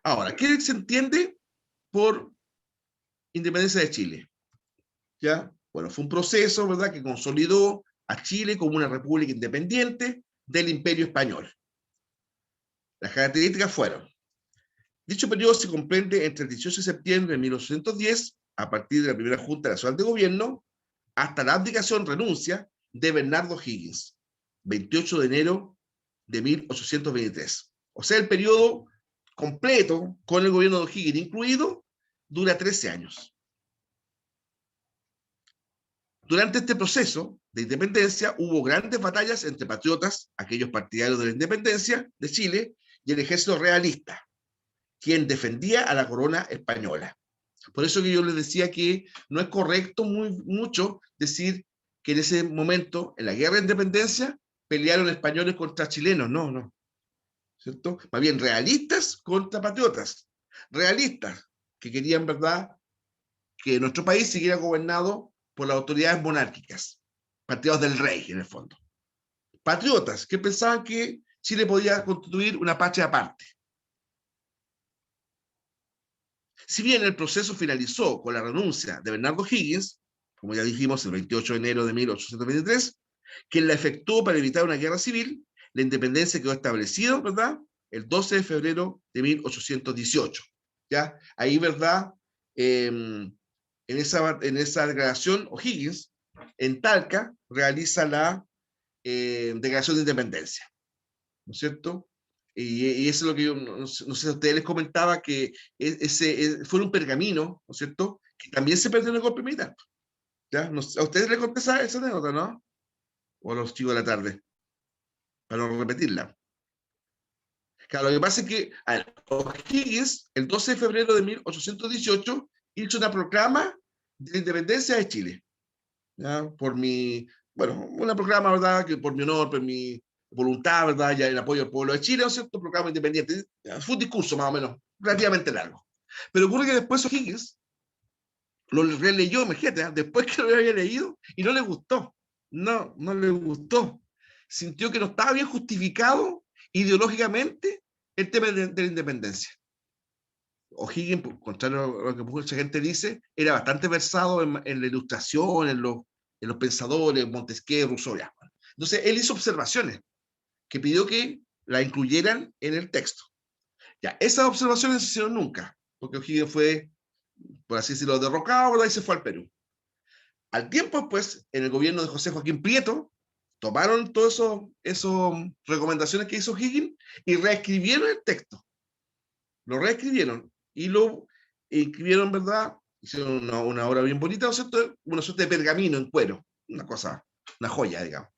Ahora, ¿qué se entiende por independencia de Chile? ¿Ya? Bueno, fue un proceso, ¿verdad?, que consolidó a Chile como una república independiente del Imperio Español. Las características fueron: dicho periodo se comprende entre el 18 de septiembre de 1810, a partir de la primera Junta Nacional de Gobierno, hasta la abdicación, renuncia, de Bernardo O'Higgins, 28 de enero de 1823. O sea, el periodo completo, con el gobierno de O'Higgins incluido, dura 13 años. Durante este proceso de independencia hubo grandes batallas entre patriotas, aquellos partidarios de la independencia de Chile, y el ejército realista, quien defendía a la corona española. Por eso que yo les decía que no es correcto mucho decir que en ese momento, en la guerra de independencia, pelearon españoles contra chilenos. No, no. ¿Cierto? Más bien realistas contra patriotas. Realistas, que querían, ¿verdad?, que nuestro país siguiera gobernado por las autoridades monárquicas, partidos del rey, en el fondo. Patriotas, que pensaban que Chile podía constituir una patria aparte. Si bien el proceso finalizó con la renuncia de Bernardo O'Higgins, como ya dijimos, el 28 de enero de 1823, quien la efectuó para evitar una guerra civil, la independencia quedó establecida, ¿verdad?, el 12 de febrero de 1818. ¿Ya? Ahí, ¿verdad?, en esa declaración, O'Higgins, en Talca, realiza la declaración de independencia, ¿no es cierto? Y eso es lo que yo, no sé si a ustedes les comentaba, que fue un pergamino, ¿no es cierto?, que también se perdió en el golpe militar. ¿Ya? No, a ustedes les conté esa anécdota, ¿no? O a los chicos de la tarde, para no repetirla. Claro, lo que pasa es que O'Higgins, el 12 de febrero de 1818, hizo una proclama de la independencia de Chile. ¿Ya? Bueno, una proclama, ¿verdad?, que por mi honor, por mi voluntad, ¿verdad?, ya en apoyo al pueblo de Chile, ¿no es cierto?, proclama independiente. ¿Ya? Fue un discurso más o menos relativamente largo. Pero ocurre que después O'Higgins lo releyó, imagínate, ¿eh?, después que lo había leído, y no le gustó. No, no le gustó. Sintió que no estaba bien justificado ideológicamente el tema de la independencia. O'Higgins, por contrario a lo que mucha gente dice, era bastante versado en la ilustración, en los pensadores, Montesquieu, Rousseau. Ya. Entonces, él hizo observaciones que pidió que la incluyeran en el texto. Ya, esas observaciones no se hicieron nunca, porque O'Higgins fue, por así decirlo, derrocado, ¿verdad?, y se fue al Perú. Al tiempo, pues, en el gobierno de José Joaquín Prieto, tomaron todas esas recomendaciones que hizo O'Higgins y reescribieron el texto. Lo reescribieron y lo escribieron, ¿verdad? Hicieron una obra bien bonita, ¿no es cierto? Una suerte de pergamino en cuero, una cosa, una joya, digamos.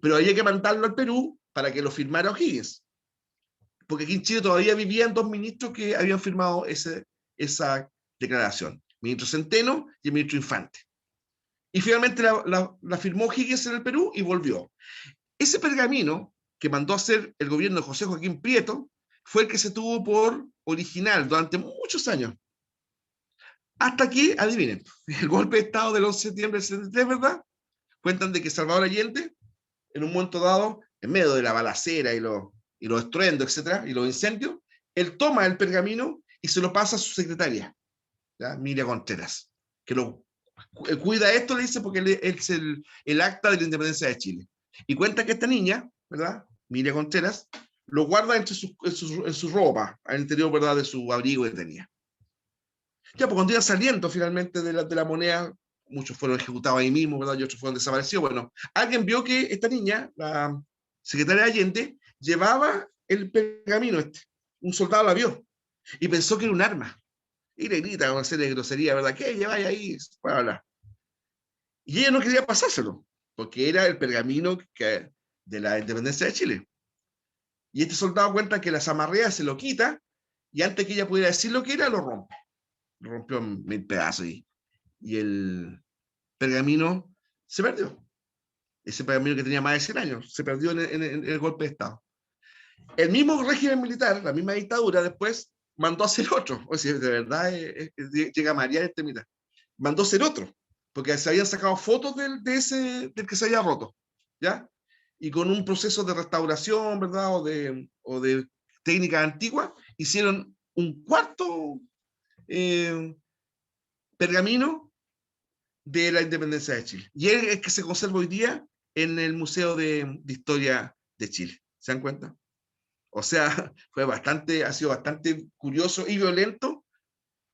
Pero había que mandarlo al Perú para que lo firmara O'Higgins, porque aquí en Chile todavía vivían dos ministros que habían firmado esa declaración, el ministro Centeno y el ministro Infante. Y finalmente la firmó O'Higgins en el Perú y volvió. Ese pergamino que mandó a hacer el gobierno de José Joaquín Prieto fue el que se tuvo por original durante muchos años. Hasta que, adivinen, el golpe de Estado del 11 de septiembre del 73, ¿verdad? Cuentan de que Salvador Allende, en un momento dado, en medio de la balacera y los estruendos, etcétera, y los incendios, él toma el pergamino y se lo pasa a su secretaria, ¿ya?, Miriam Contreras, que cuida esto, le dice, porque él es el acta de la independencia de Chile. Y cuenta que esta niña, ¿verdad?, Miriam Contreras, lo guarda en su ropa, al interior, ¿verdad?, de su abrigo que tenía. Ya, pues cuando iban saliendo finalmente de la moneda, muchos fueron ejecutados ahí mismo, ¿verdad?, y otros fueron desaparecidos. Bueno, alguien vio que esta niña, la secretaria de Allende, llevaba el pergamino este. Un soldado la vio y pensó que era un arma. Y le grita con una serie de groserías, ¿verdad? ¿Qué lleváis ahí? Para hablar. Y ella no quería pasárselo, porque era el pergamino de la independencia de Chile. Y este soldado cuenta que las amarrea, se lo quita, y antes que ella pudiera decir lo que era, lo rompe. Lo rompió en 1000 pedazos y el pergamino se perdió. Ese pergamino que tenía más de 100 años, se perdió en el golpe de Estado. El mismo régimen militar, la misma dictadura, después mandó a hacer otro. O sea, de verdad, llega María este militar. Mandó a hacer otro, porque se habían sacado fotos del que se había roto, ¿ya? Y con un proceso de restauración, ¿verdad? O de técnicas antiguas, hicieron un cuarto pergamino de la independencia de Chile. Y es el que se conserva hoy día en el Museo de Historia de Chile. ¿Se dan cuenta? O sea, ha sido bastante curioso y violento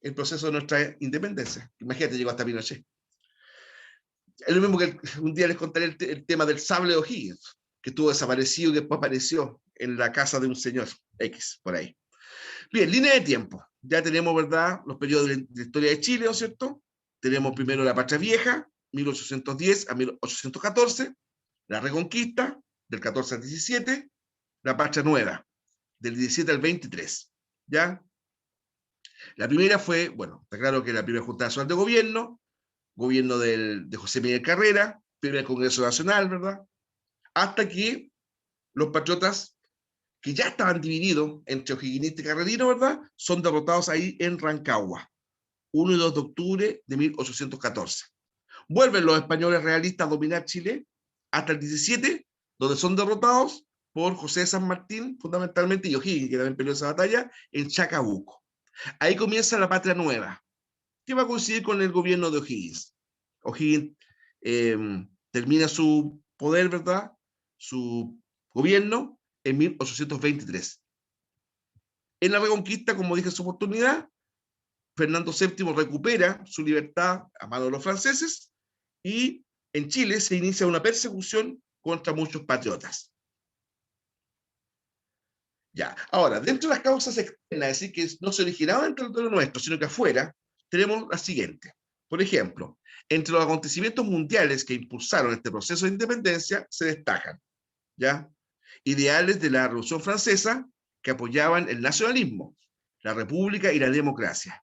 el proceso de nuestra independencia. Imagínate, llegó hasta Pinochet. Es lo mismo que un día les contaré el tema del sable de O'Higgins, que estuvo desaparecido y después apareció en la casa de un señor X, por ahí. Bien, línea de tiempo. Ya tenemos, ¿verdad?, los periodos de la historia de Chile, ¿no es cierto? Tenemos primero la Patria Vieja, 1810 a 1814, la Reconquista, del 14 al 17, la Patria Nueva, del 17 al 23, ¿ya? La primera fue, bueno, está claro que la primera Junta Nacional de gobierno de José Miguel Carrera, primer Congreso Nacional, ¿verdad? Hasta que los patriotas, que ya estaban divididos entre O'Higgins y Carrerino, ¿verdad?, son derrotados ahí en Rancagua, 1 y 2 de octubre de 1814. Vuelven los españoles realistas a dominar Chile hasta el 17, donde son derrotados por José de San Martín, fundamentalmente, y O'Higgins, que también peleó esa batalla, en Chacabuco. Ahí comienza la Patria Nueva, que va a coincidir con el gobierno de O'Higgins. O'Higgins termina su poder, ¿verdad?, su gobierno, en 1823. En la Reconquista, como dije en su oportunidad, Fernando VII recupera su libertad a manos de los franceses y en Chile se inicia una persecución contra muchos patriotas. Ya, ahora, dentro de las causas externas, es decir, que no se originaban en el territorio nuestro, sino que afuera, tenemos la siguiente. Por ejemplo, entre los acontecimientos mundiales que impulsaron este proceso de independencia se destacan, ¿ya?, ideales de la Revolución Francesa que apoyaban el nacionalismo, la república y la democracia,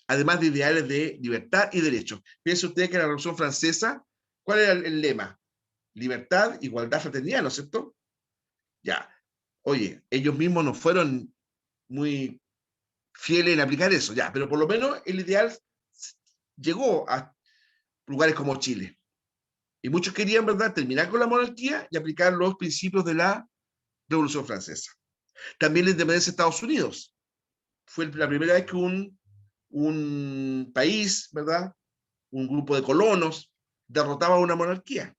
además de ideales de libertad y derechos. Piense usted que la Revolución Francesa, ¿cuál era el lema? Libertad, igualdad, fraternidad, ¿no es cierto? Ya, oye, ellos mismos no fueron muy fieles en aplicar eso, ya, pero por lo menos el ideal llegó a lugares como Chile. Y muchos querían, ¿verdad?, terminar con la monarquía y aplicar los principios de la Revolución Francesa. También la independencia de Estados Unidos. Fue la primera vez que un país, ¿verdad?, un grupo de colonos, derrotaba a una monarquía.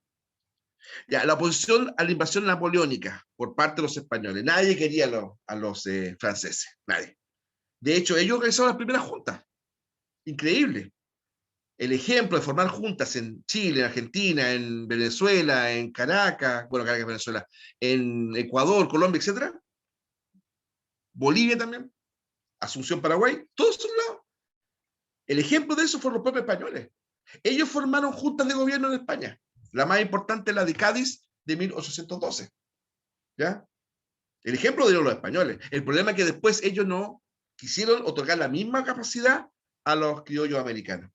Ya, la oposición a la invasión napoleónica por parte de los españoles. Nadie quería a los franceses, nadie. De hecho, ellos organizaron las primeras juntas. Increíble. El ejemplo de formar juntas en Chile, en Argentina, en Venezuela, en Caracas, bueno, Caracas, Venezuela, en Ecuador, Colombia, etcétera, Bolivia también, Asunción, Paraguay, todos son lados. El ejemplo de eso fueron los propios españoles. Ellos formaron juntas de gobierno en España. La más importante es la de Cádiz de 1812. ¿Ya? El ejemplo dieron los españoles. El problema es que después ellos no quisieron otorgar la misma capacidad a los criollos americanos.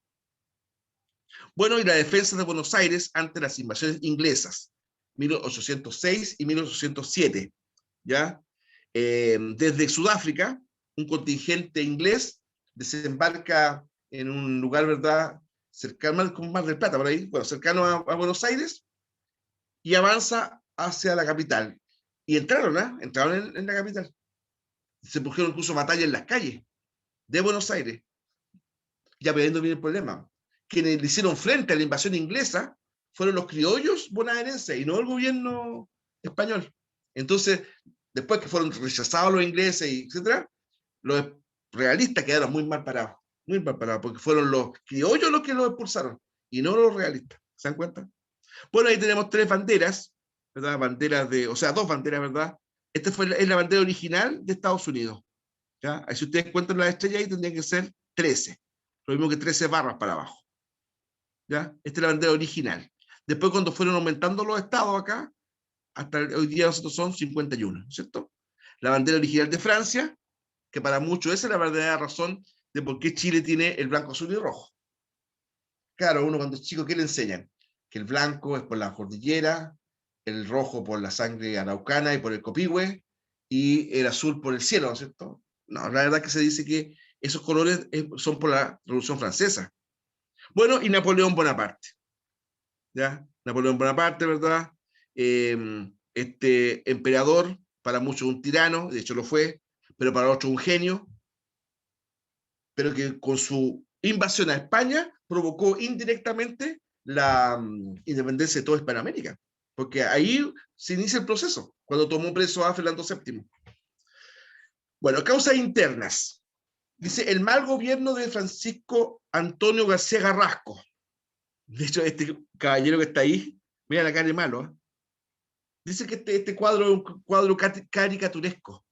Bueno, y la defensa de Buenos Aires ante las invasiones inglesas, 1806 y 1807. ¿Ya? Desde Sudáfrica, un contingente inglés desembarca en un lugar, ¿verdad?, cercano, con Mar del Plata, por ahí, bueno, cercano a Buenos Aires, y avanza hacia la capital. Y entraron, ¿eh? Entraron en la capital. Se produjeron incluso batallas en las calles de Buenos Aires. Ya viendo bien el problema. Quienes le hicieron frente a la invasión inglesa fueron los criollos bonaerenses y no el gobierno español. Entonces, después que fueron rechazados los ingleses, etcétera, los realistas quedaron muy mal parados, porque fueron los criollos los que los expulsaron y no los realistas. ¿Se dan cuenta? Bueno, ahí tenemos tres banderas, ¿verdad? Banderas de, o sea, dos banderas, ¿verdad? Esta es la bandera original de Estados Unidos. ¿Ya? Ahí, si ustedes cuentan las estrellas, ahí tendrían que ser 13. Lo mismo que 13 barras para abajo. ¿Ya? Esta es la bandera original. Después, cuando fueron aumentando los estados acá, hasta hoy día nosotros son 51, ¿cierto? La bandera original de Francia, que para muchos esa es la verdadera razón de por qué Chile tiene el blanco, azul y rojo. Claro, uno cuando es chico, ¿qué le enseñan? Que el blanco es por la cordillera, el rojo por la sangre araucana y por el Copihue, y el azul por el cielo, ¿no es cierto? No, la verdad que se dice que esos colores son por la Revolución Francesa. Bueno, y Napoleón Bonaparte, ¿ya? Napoleón Bonaparte, ¿verdad? Este emperador, para muchos un tirano, de hecho lo fue, pero para otro un genio, pero que con su invasión a España provocó indirectamente la independencia de toda Hispanoamérica, porque ahí se inicia el proceso, cuando tomó preso a Fernando VII. Bueno, causas internas. Dice, el mal gobierno de Francisco Antonio García Carrasco. De hecho, este caballero que está ahí, mira la cara de malo, ¿eh? Dice que este cuadro es un cuadro caricaturesco.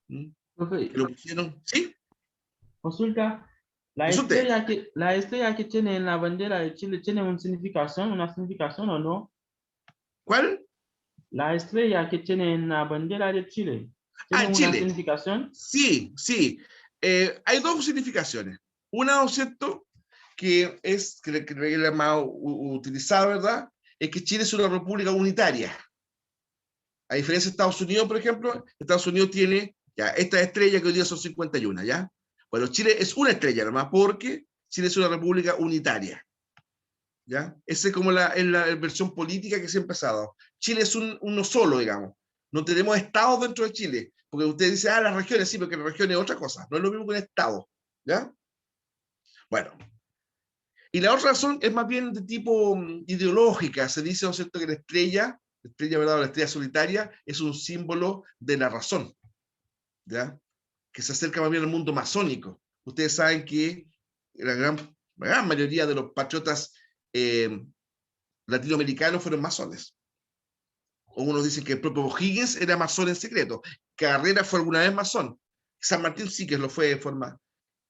¿Mm? Profe, Que lo pusieron, ¿sí? consulta, Consulte. la estrella que tiene en la bandera de Chile tiene una significación o no? ¿Cuál? La estrella que tiene en la bandera de Chile Ah, tiene en una Chile. significación. Sí, sí. Hay dos significaciones. Una, ¿no es cierto?, que la más utilizada, ¿verdad? Es que Chile es una república unitaria. A diferencia de Estados Unidos, por ejemplo, Estados Unidos tiene ya esta estrella que hoy día son 51, ¿ya? Bueno, Chile es una estrella nomás porque Chile es una república unitaria, ¿ya? Esa es como la versión política que siempre ha dado. Chile es uno solo, digamos. No tenemos estados dentro de Chile, porque usted dice, las regiones, sí, porque las regiones es otra cosa, no es lo mismo que un estado, ¿ya? Bueno, y la otra razón es más bien de tipo ideológica. Se dice, ¿no es cierto?, que la estrella, ¿verdad?, o la estrella solitaria, es un símbolo de la razón, ¿ya? Que se acerca más bien al mundo masónico. Ustedes saben que la gran mayoría de los patriotas latinoamericanos fueron masones. Algunos dicen que el propio Higgins era masón en secreto. Carrera fue alguna vez masón. San Martín sí que lo fue de forma.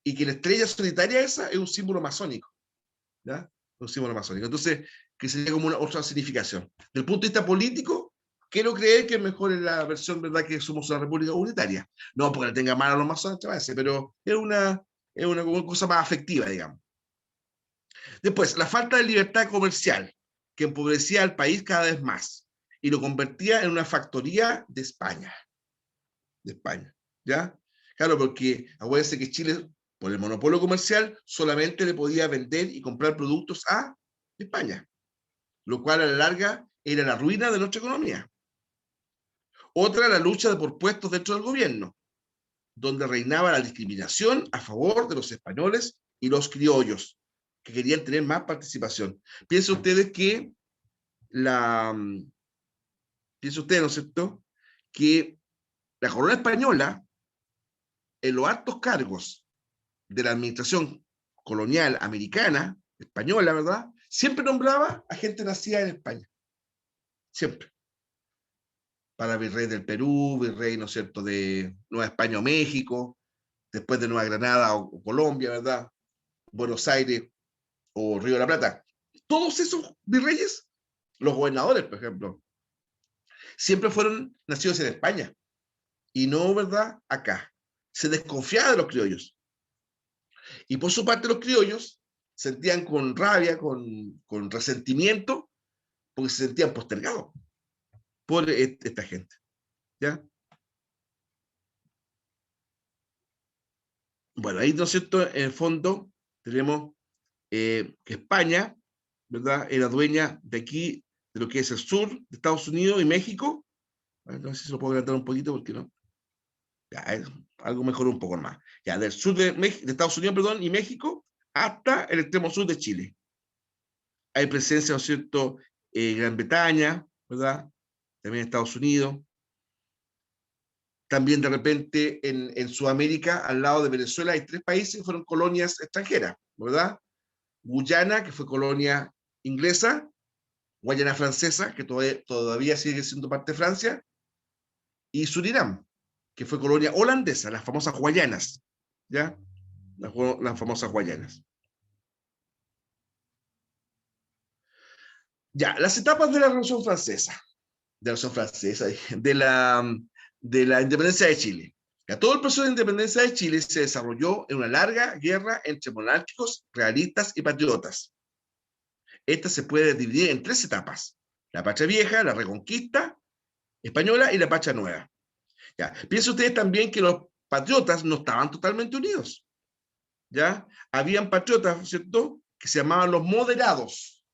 Y que la estrella solitaria esa es un símbolo masónico, ¿ya? Un símbolo masónico. Entonces, que sería como una otra significación. Del punto de vista político, quiero creer que mejor es la versión, ¿verdad?, que somos una república unitaria. No porque le tenga mal a los masones, pero es una cosa más afectiva, digamos. Después, la falta de libertad comercial, que empobrecía al país cada vez más y lo convertía en una factoría de España. De España, ¿ya? Claro, porque acuérdense que Chile, por el monopolio comercial, solamente le podía vender y comprar productos a España, lo cual a la larga era la ruina de nuestra economía. Otra, la lucha por puestos dentro del gobierno, donde reinaba la discriminación a favor de los españoles y los criollos, que querían tener más participación. Piensen ustedes que piensen ustedes, ¿no es cierto?, que la corona española, en los altos cargos de la administración colonial americana, española, ¿verdad?, siempre nombraba a gente nacida en España. Siempre. Para virrey del Perú, virrey, ¿no es cierto?, de Nueva España o México, después de Nueva Granada o Colombia, ¿verdad?, Buenos Aires o Río de la Plata. Todos esos virreyes, los gobernadores, por ejemplo, siempre fueron nacidos en España y no, ¿verdad?, acá. Se desconfiaba de los criollos. Y por su parte los criollos sentían con rabia, con resentimiento, porque se sentían postergados por esta gente, ¿ya? Bueno, ahí, ¿no es cierto?, en el fondo tenemos que España, ¿verdad?, era dueña de aquí, de lo que es el sur de Estados Unidos y México. No sé si lo puedo agrandar un poquito porque no. Ya, algo mejor un poco más. Ya, del sur de Estados Unidos, perdón, y México, hasta el extremo sur de Chile. Hay presencia, ¿no es cierto?, Gran Bretaña, ¿verdad?, también Estados Unidos. También de repente en Sudamérica, al lado de Venezuela, hay 3 países que fueron colonias extranjeras, ¿verdad? Guyana, que fue colonia inglesa, Guayana francesa, que todavía sigue siendo parte de Francia, y Surinam, que fue colonia holandesa, las famosas Guayanas, ¿ya? Las famosas Guayanas. Ya, las etapas de la Revolución Francesa, de la independencia de Chile. Ya, todo el proceso de independencia de Chile se desarrolló en una larga guerra entre monárquicos, realistas y patriotas. Esta se puede dividir en 3 etapas: la Patria Vieja, la Reconquista española y la Patria Nueva. Ya, piensen ustedes también que los patriotas no estaban totalmente unidos, ¿ya? Habían patriotas, ¿cierto?, que se llamaban los moderados,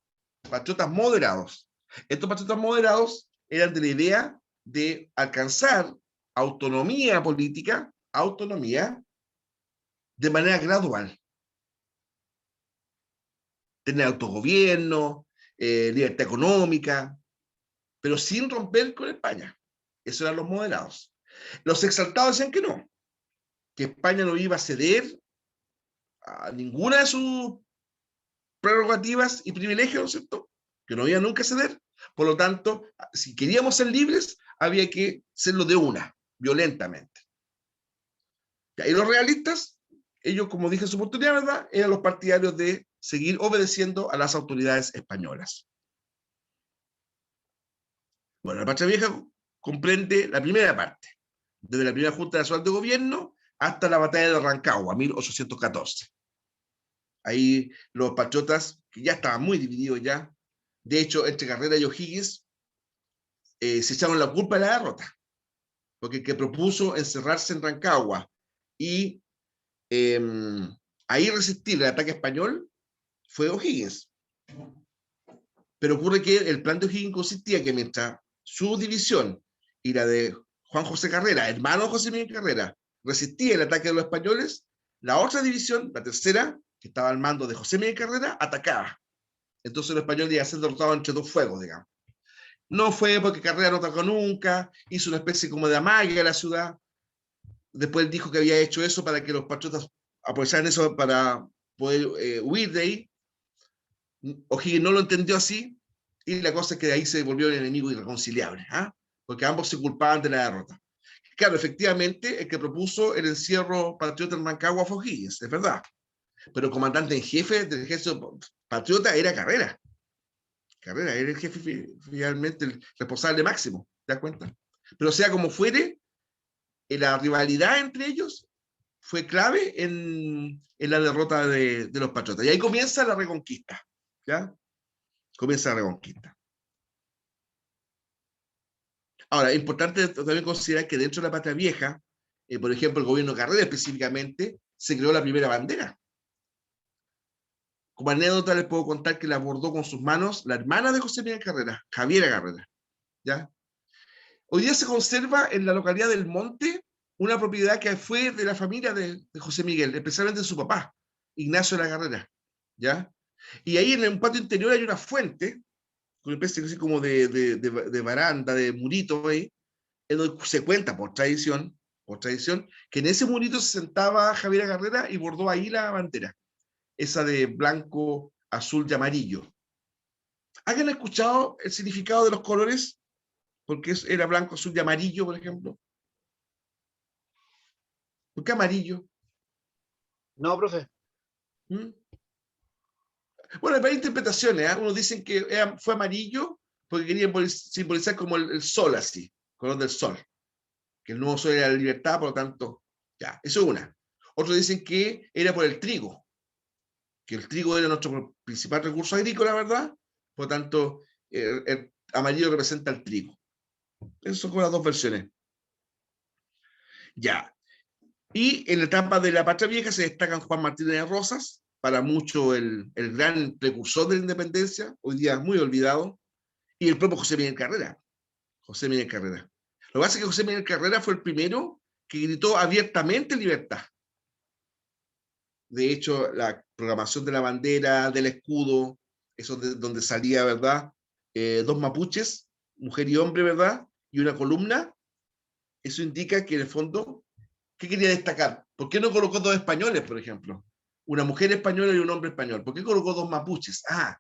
patriotas moderados. Estos patriotas moderados eran de la idea de alcanzar autonomía política, autonomía, de manera gradual. Tener autogobierno, libertad económica, pero sin romper con España. Esos eran los moderados. Los exaltados decían que no, que España no iba a ceder a ninguna de sus prerrogativas y privilegios, ¿no es cierto? Que no iba nunca a ceder. Por lo tanto, si queríamos ser libres, había que serlo de una, violentamente. Y los realistas, ellos, como dije en su oportunidad, ¿verdad?, eran los partidarios de seguir obedeciendo a las autoridades españolas. Bueno, la Patria Vieja comprende la primera parte, desde la primera Junta Nacional de Gobierno hasta la batalla de Rancagua, 1814. Ahí los patriotas, que ya estaban muy divididos ya, de hecho, entre Carrera y O'Higgins, se echaron la culpa de la derrota, porque el que propuso encerrarse en Rancagua y ahí resistir el ataque español fue O'Higgins. Pero ocurre que el plan de O'Higgins consistía que mientras su división y la de Juan José Carrera, hermano de José Miguel Carrera, resistía el ataque de los españoles, la otra división, la tercera, que estaba al mando de José Miguel Carrera, atacaba. Entonces los españoles iban a ser derrotados entre dos fuegos, digamos. No fue porque Carrera no atacó nunca, hizo una especie como de amague a la ciudad. Después dijo que había hecho eso para que los patriotas aprovecharan eso para poder huir de ahí. O'Higgins no lo entendió así, y la cosa es que de ahí se volvió un enemigo irreconciliable, ¿eh? Porque ambos se culpaban de la derrota. Claro, efectivamente, el que propuso el encierro patriota en Rancagua fue O'Higgins, es verdad. Pero el comandante en jefe del ejército patriota era Carrera. Carrera era el jefe, finalmente, el responsable máximo, ¿te das cuenta? Pero sea como fuere, la rivalidad entre ellos fue clave en la derrota de los patriotas. Y ahí comienza la reconquista, ¿ya? Comienza la reconquista. Ahora, es importante también considerar que dentro de la Patria Vieja, por ejemplo, el gobierno Carrera específicamente, se creó la primera bandera. Como anécdota les puedo contar que la bordó con sus manos la hermana de José Miguel Carrera, Javiera Carrera, ¿ya? Hoy día se conserva en la localidad del Monte una propiedad que fue de la familia de José Miguel, especialmente de su papá, Ignacio de la Carrera, ¿ya? Y ahí en un patio interior hay una fuente, con una especie así como de baranda, de murito ahí, en donde se cuenta por tradición, que en ese murito se sentaba Javiera Carrera y bordó ahí la bandera, esa de blanco, azul y amarillo. ¿Han escuchado el significado de los colores? Porque era blanco, azul y amarillo, por ejemplo. ¿Por qué amarillo? No, profe. ¿Mm? Bueno, hay varias interpretaciones, ¿eh? Unos dicen que fue amarillo porque querían simbolizar como el sol, así, color del sol. Que el nuevo sol era la libertad, por lo tanto, ya, eso es una. Otros dicen que era por el trigo, que el trigo era nuestro principal recurso agrícola, ¿verdad? Por lo tanto, el amarillo representa el trigo. Esas son como las dos versiones. Ya. Y en la etapa de la Patria Vieja se destacan Juan Martínez de Rosas, para mucho el gran precursor de la independencia, hoy día muy olvidado, y el propio José Miguel Carrera. José Miguel Carrera. Lo que pasa es que José Miguel Carrera fue el primero que gritó abiertamente libertad. De hecho, la programación de la bandera, del escudo, eso de donde salía, ¿verdad? Dos mapuches, mujer y hombre, ¿verdad? Y una columna, eso indica que en el fondo, ¿qué quería destacar? ¿Por qué no colocó dos españoles, por ejemplo? Una mujer española y un hombre español. ¿Por qué colocó dos mapuches? Ah,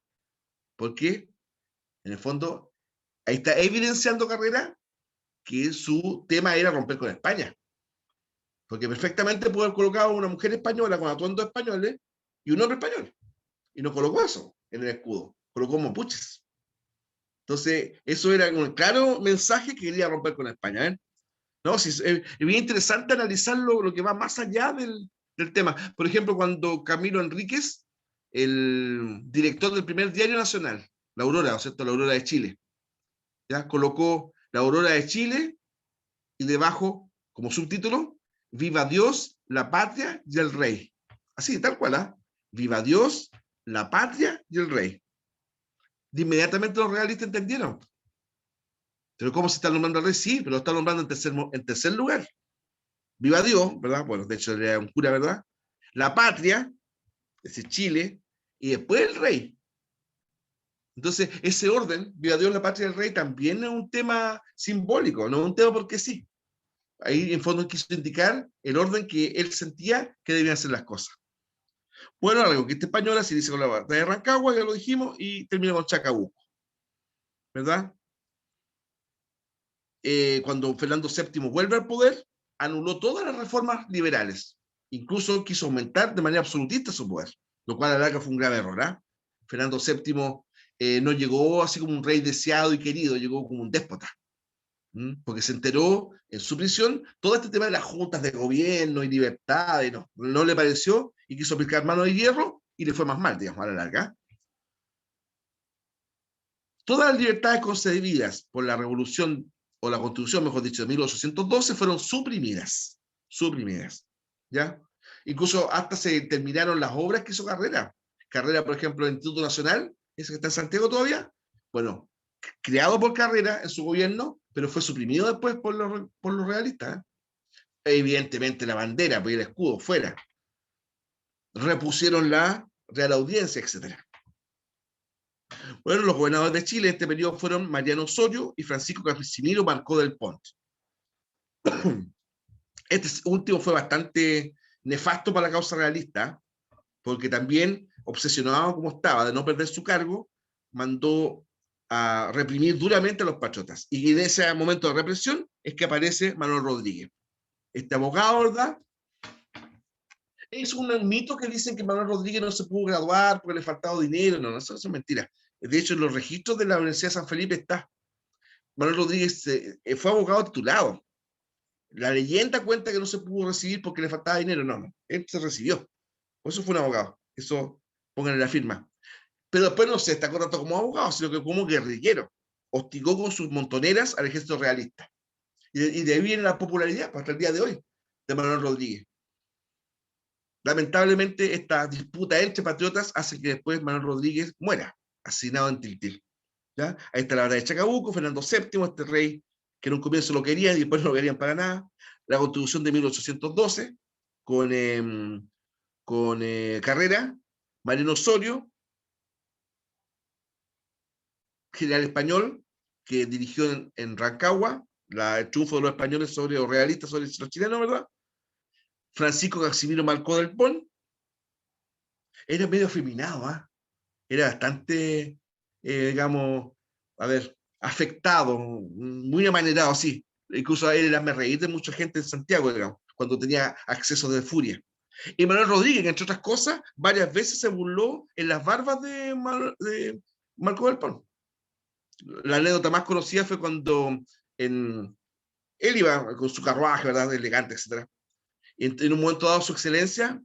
porque en el fondo, ahí está evidenciando Carrera que su tema era romper con España. Porque perfectamente pudo haber colocado una mujer española con atuendos españoles y un hombre español. Y no colocó eso en el escudo, colocó mapuches. Entonces, eso era un claro mensaje que quería romper con España. ¿Eh? No, sí, es bien interesante analizar lo que va más allá del tema. Por ejemplo, cuando Camilo Enríquez, el director del primer diario nacional, La Aurora, o sea, La Aurora de Chile, ya colocó La Aurora de Chile y debajo, como subtítulo, Viva Dios, la patria y el rey. Así, tal cual, ¿eh? Viva Dios, la patria y el rey. De inmediatamente los realistas entendieron. Pero ¿cómo se está nombrando al rey? Sí, pero lo está nombrando en tercer lugar. Viva Dios, ¿verdad? Bueno, de hecho era un cura, ¿verdad? La patria, es decir, Chile, y después el rey. Entonces, ese orden, viva Dios, la patria y el rey, también es un tema simbólico, no es un tema porque sí. Ahí en fondo quiso indicar el orden que él sentía que debían ser las cosas. Bueno, la conquista española se inicia con la batalla de Rancagua, ya lo dijimos, y termina con Chacabuco, ¿verdad? Cuando Fernando VII vuelve al poder, anuló todas las reformas liberales. Incluso quiso aumentar de manera absolutista su poder, lo cual a la larga fue un grave error. ¿Eh? Fernando VII no llegó así como un rey deseado y querido, llegó como un déspota. Porque se enteró en su prisión todo este tema de las juntas de gobierno y libertad, y no le pareció y quiso aplicar mano de hierro y le fue más mal, digamos, a la larga. Todas las libertades concedidas por la revolución, o la constitución, mejor dicho, de 1812 fueron suprimidas, ¿ya? Incluso hasta se terminaron las obras que hizo Carrera. Carrera, por ejemplo, el Instituto Nacional, ese que está en Santiago todavía, bueno, creado por Carrera en su gobierno, pero fue suprimido después por los realistas. Evidentemente la bandera, pues el escudo fuera. Repusieron la Real Audiencia, etc. Bueno, los gobernadores de Chile en este periodo fueron Mariano Osorio y Francisco Casimiro Marcó del Ponte. Este último fue bastante nefasto para la causa realista, porque también, obsesionado como estaba de no perder su cargo, mandó a reprimir duramente a los patriotas. Y en ese momento de represión es que aparece Manuel Rodríguez. Este abogado, ¿verdad? Es un mito que dicen que Manuel Rodríguez no se pudo graduar porque le faltaba dinero. No, eso es mentira. De hecho, en los registros de la Universidad de San Felipe está. Manuel Rodríguez fue abogado titulado. La leyenda cuenta que no se pudo recibir porque le faltaba dinero. No, él se recibió. Por eso fue un abogado. Eso pónganle la firma. Pero después no se destacó tanto como abogado, sino que como guerrillero. Hostigó con sus montoneras al ejército realista. Y de ahí viene la popularidad hasta el día de hoy de Manuel Rodríguez. Lamentablemente, esta disputa entre patriotas hace que después Manuel Rodríguez muera, asesinado en Tiltil. ¿Ya? Ahí está la batalla de Chacabuco, Fernando VII, este rey que en un comienzo lo querían y después no lo querían para nada. La Constitución de 1812 con Carrera, Mariano Osorio, general español que dirigió en Rancagua el triunfo de los españoles sobre los realistas sobre los chilenos, ¿verdad? Francisco Casimiro Marcó del Pon, era medio afeminado, ¿eh? Era bastante, digamos, a ver, afectado, muy amanerado, sí. Incluso a él era me reír de mucha gente en Santiago, digamos, cuando tenía acceso de furia. Y Manuel Rodríguez, entre otras cosas, varias veces se burló en las barbas de Marco del Pon. La anécdota más conocida fue cuando él iba con su carruaje, ¿verdad? Elegante, etc. Y en un momento dado, su excelencia,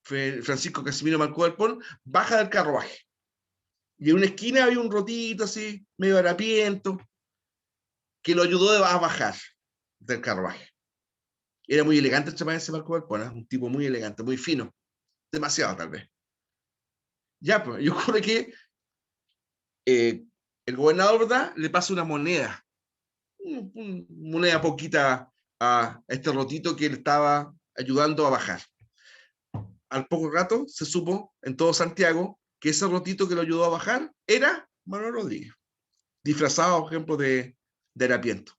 Francisco Casimiro Marcó del Pon, baja del carruaje. Y en una esquina había un rotito así, medio harapiento, que lo ayudó a bajar del carruaje. Era muy elegante el chamán ese Marco del Pon, ¿eh? Un tipo muy elegante, muy fino. Demasiado, tal vez. Ya, pues, yo creo que el gobernador, ¿verdad? Le pasa una moneda, una moneda poquita a este rotito que él estaba ayudando a bajar. Al poco rato se supo en todo Santiago que ese rotito que lo ayudó a bajar era Manuel Rodríguez, disfrazado, por ejemplo, de harapiento.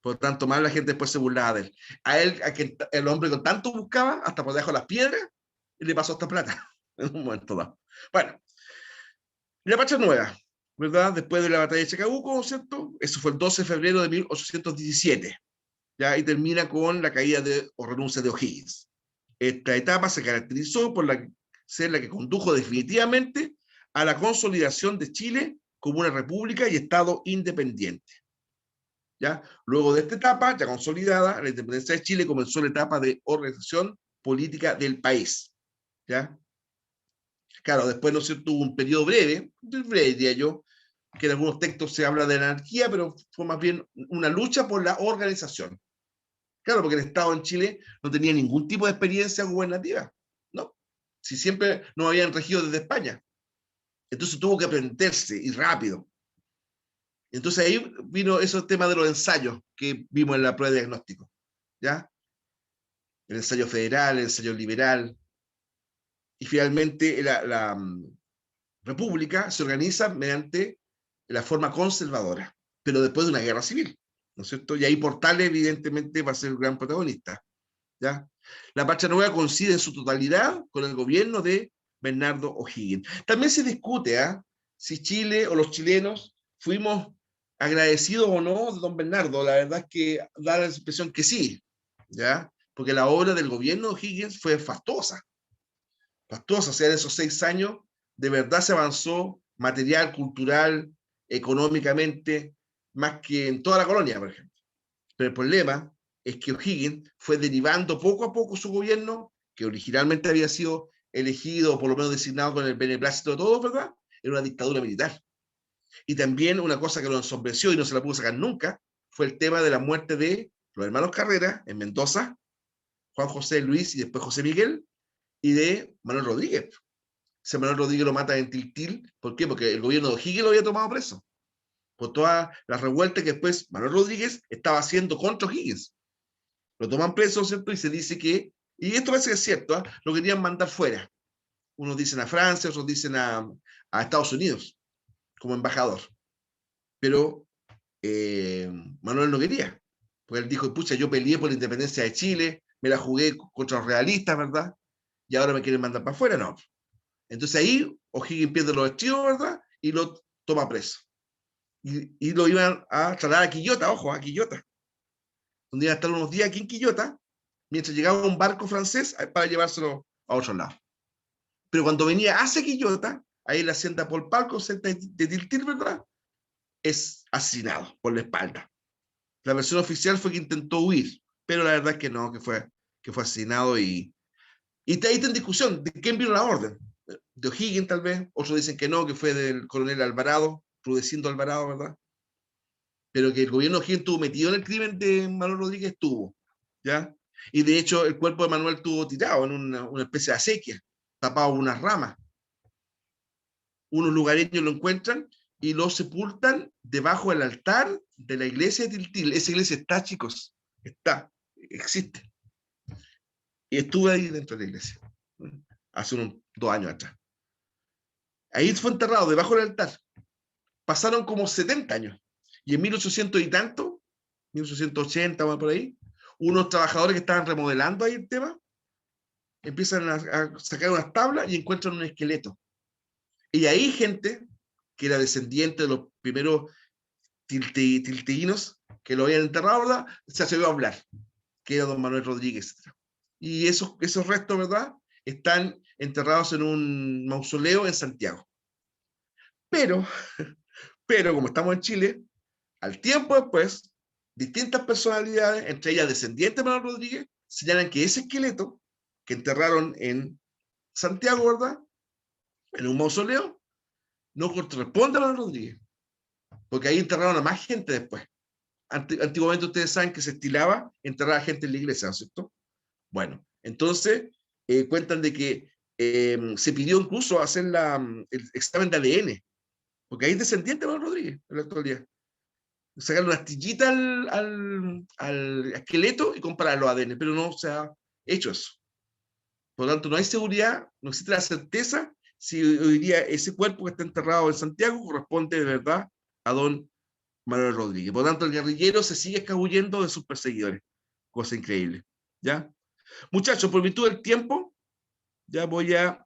Por tanto, más la gente después se burlaba de él. A quien el hombre con tanto buscaba, hasta por debajo de las piedras, y le pasó esta plata en un momento dado. Bueno, la Pacha Nueva, ¿verdad? Después de la batalla de Chacabuco, ¿cierto? Eso fue el 12 de febrero de 1817. ¿Ya? Y termina con la caída o renuncia de O'Higgins. Esta etapa se caracterizó por ser la que condujo definitivamente a la consolidación de Chile como una república y Estado independiente. ¿Ya? Luego de esta etapa, ya consolidada, la independencia de Chile comenzó la etapa de organización política del país. ¿Ya? Claro, después, ¿no es cierto?, hubo un periodo breve, diría yo, que en algunos textos se habla de anarquía, pero fue más bien una lucha por la organización. Claro, porque el Estado en Chile no tenía ningún tipo de experiencia gubernativa, ¿no? Si siempre nos habían regido desde España. Entonces tuvo que aprenderse y rápido. Entonces ahí vino esos temas de los ensayos que vimos en la prueba de diagnóstico, ¿ya? El ensayo federal, el ensayo liberal, y finalmente la república se organiza mediante la forma conservadora, pero después de una guerra civil, ¿no es cierto? Y ahí Portales evidentemente va a ser el gran protagonista, ¿ya? La Patria Nueva coincide en su totalidad con el gobierno de Bernardo O'Higgins. También se discute si Chile o los chilenos fuimos agradecidos o no de don Bernardo. La verdad es que da la impresión que sí, ¿ya? Porque la obra del gobierno de O'Higgins fue fastuosa. Fastuosa, o sea, en esos 6 años de verdad se avanzó material, cultural, económicamente, más que en toda la colonia, por ejemplo. Pero el problema es que O'Higgins fue derivando poco a poco su gobierno, que originalmente había sido elegido, o por lo menos designado con el beneplácito de todos, ¿verdad? Era una dictadura militar. Y también una cosa que lo ensombreció y no se la pudo sacar nunca, fue el tema de la muerte de los hermanos Carrera en Mendoza, Juan José Luis y después José Miguel, y de Manuel Rodríguez. Ese Manuel Rodríguez lo mata en Tiltil. ¿Por qué? Porque el gobierno de O'Higgins lo había tomado preso. Por todas las revueltas que después Manuel Rodríguez estaba haciendo contra O'Higgins. Lo toman preso, ¿cierto? Y se dice que, y esto parece que es cierto, lo querían mandar fuera. Unos dicen a Francia, otros dicen a Estados Unidos, como embajador. Pero Manuel no quería. Porque él dijo, pucha, yo peleé por la independencia de Chile, me la jugué contra los realistas, ¿verdad? Y ahora me quieren mandar para afuera, no. Entonces ahí O'Higgins pierde los estribos, ¿verdad? Y lo toma preso. Y lo iban a trasladar a Quillota, ojo, a Quillota. Donde iban a estar unos días aquí en Quillota, mientras llegaba un barco francés para llevárselo a otro lado. Pero cuando venía hacia Quillota, ahí en la hacienda Paul Palco, cerca de Tiltil, ¿verdad? Es asesinado por la espalda. La versión oficial fue que intentó huir, pero la verdad es que no, que fue asesinado y ahí está en discusión de quién vino la orden. De O'Higgins tal vez, otros dicen que no, que fue del coronel Alvarado, Rudecindo Alvarado, ¿verdad? Pero que el gobierno de O'Higgins estuvo metido en el crimen de Manuel Rodríguez, estuvo, ¿ya? Y de hecho el cuerpo de Manuel estuvo tirado en una especie de acequia, tapado por unas ramas. Unos lugareños lo encuentran y lo sepultan debajo del altar de la iglesia de Tiltil. Esa iglesia está, chicos, está, existe. Y estuve ahí dentro de la iglesia, hace unos 2 años atrás. Ahí fue enterrado, debajo del altar. Pasaron como 70 años. Y en 1800 y tanto, 1880 o por ahí, unos trabajadores que estaban remodelando ahí el tema, empiezan a sacar unas tablas y encuentran un esqueleto. Y ahí gente que era descendiente de los primeros tilteínos que lo habían enterrado, ¿verdad? Se atrevió a hablar, que era don Manuel Rodríguez. Y esos restos, ¿verdad? Están enterrados en un mausoleo en Santiago. Pero como estamos en Chile, al tiempo después, distintas personalidades, entre ellas descendientes de Manuel Rodríguez, señalan que ese esqueleto que enterraron en Santiago, ¿verdad? En un mausoleo, no corresponde a Manuel Rodríguez, porque ahí enterraron a más gente después. Antiguamente ustedes saben que se estilaba enterrar a gente en la iglesia, ¿no es cierto? Bueno, entonces cuentan de que se pidió incluso hacer el examen de ADN, porque hay descendientes de Manuel Rodríguez en la actualidad. Sacarle una astillita al esqueleto y comparar los ADN, pero no se ha hecho eso. Por lo tanto, no hay seguridad, no existe la certeza si hoy día ese cuerpo que está enterrado en Santiago corresponde de verdad a don Manuel Rodríguez. Por lo tanto, el guerrillero se sigue escabullendo de sus perseguidores. Cosa increíble. ¿Ya? Muchachos, por virtud del tiempo, ya voy a...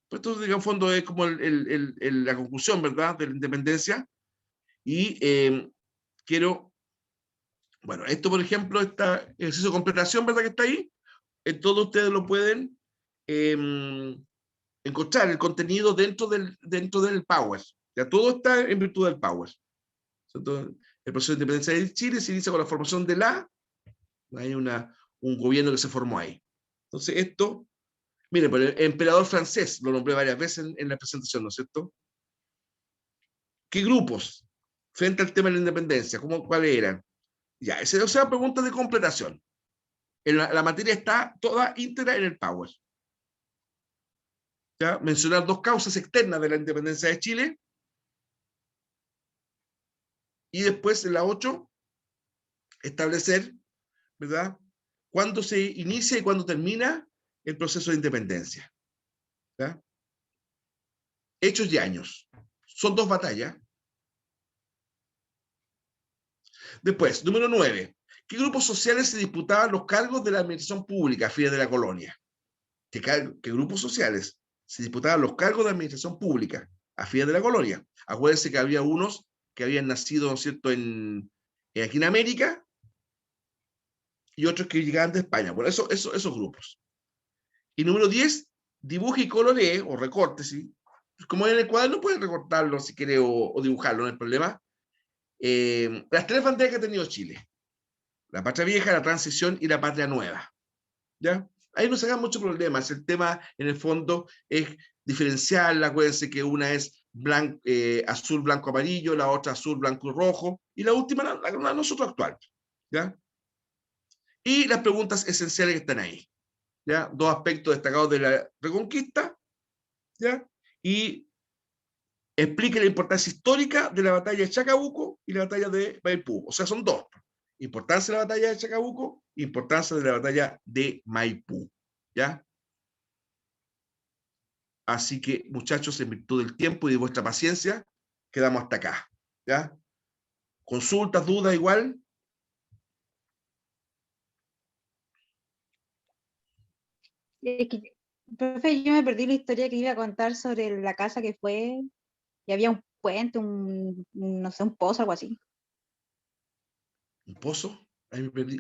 Pues esto, en fondo, es como la conclusión, ¿verdad?, de la independencia. Y quiero... Bueno, esto, por ejemplo, este ejercicio de completación, ¿verdad?, que está ahí. Todos ustedes lo pueden encontrar, el contenido dentro del Power. Ya todo está en virtud del Power. Entonces, el proceso de independencia de Chile se inicia con la formación de hay un gobierno que se formó ahí. Entonces, esto, miren, por el emperador francés, lo nombré varias veces en la presentación, ¿no es cierto? ¿Qué grupos frente al tema de la independencia? ¿Cuáles eran? Ya, esa es una pregunta de completación. La materia está toda íntegra en el Power. ¿Ya? Mencionar 2 causas externas de la independencia de Chile. Y después, en la 8, establecer, ¿verdad?, cuándo se inicia y cuándo termina el proceso de independencia. ¿Ya? Hechos y años. Son 2 batallas. Después, número 9. ¿Qué grupos sociales se disputaban los cargos de la administración pública a fines de la colonia? ¿Qué grupos sociales se disputaban los cargos de administración pública a fines de la colonia? Acuérdense que había unos que habían nacido, ¿no es cierto?, aquí en América, y otros que llegaban de España. Bueno, esos grupos. Y número 10, dibuje y coloree, o recorte, ¿sí? Como en el cuaderno pueden recortarlo si quiere, o dibujarlo, no hay problema. Las 3 banderas que ha tenido Chile: la patria vieja, la transición y la patria nueva. ¿Ya? Ahí no se hagan muchos problemas. El tema, en el fondo, es diferenciarla. Acuérdense que una es azul, blanco, amarillo, la otra azul, blanco y rojo, y la última, la nosotros actual. ¿Ya? Y las preguntas esenciales que están ahí. ¿Ya? 2 aspectos destacados de la Reconquista, ¿ya? Y explique la importancia histórica de la batalla de Chacabuco y la batalla de Maipú. O sea, son 2. Importancia de la batalla de Chacabuco, importancia de la batalla de Maipú. ¿Ya? Así que, muchachos, en virtud del tiempo y de vuestra paciencia, quedamos hasta acá. ¿Ya? ¿Consultas, dudas igual? Profe, yo me perdí la historia que iba a contar sobre la casa que fue y había un puente, no sé, un pozo, algo así. ¿Un pozo? Ahí me perdí,